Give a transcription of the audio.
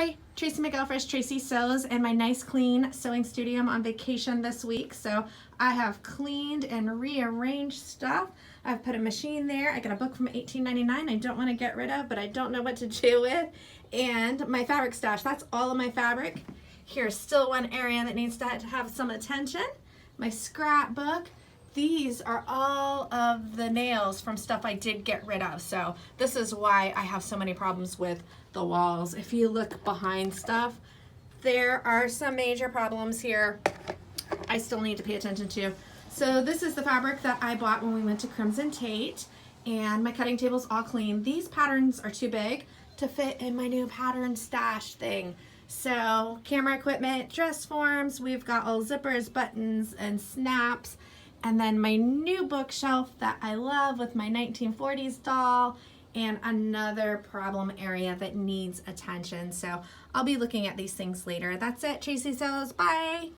Hi, Tracy McElfresh, Tracy Sews, and my nice clean sewing studio. I'm on vacation this week, so I have cleaned and rearranged stuff. I've put a machine there. I got a book from $18.99 I don't want to get rid of, but I don't know what to do with. And my fabric stash, that's all of my fabric. Here's still one area that needs to have some attention. My scrapbook. These are all of the nails from stuff I did get rid of. So this is why I have so many problems with the walls. If you look behind stuff, there are some major problems here I still need to pay attention to. So this is the fabric that I bought when we went to Crimson Tate, and my cutting table's all clean. These patterns are too big to fit in my new pattern stash thing. So camera equipment, dress forms, we've got all zippers, buttons, and snaps. And then my new bookshelf that I love with my 1940s doll, and another problem area that needs attention. So I'll be looking at these things later. That's it, Tracy Sews. Bye.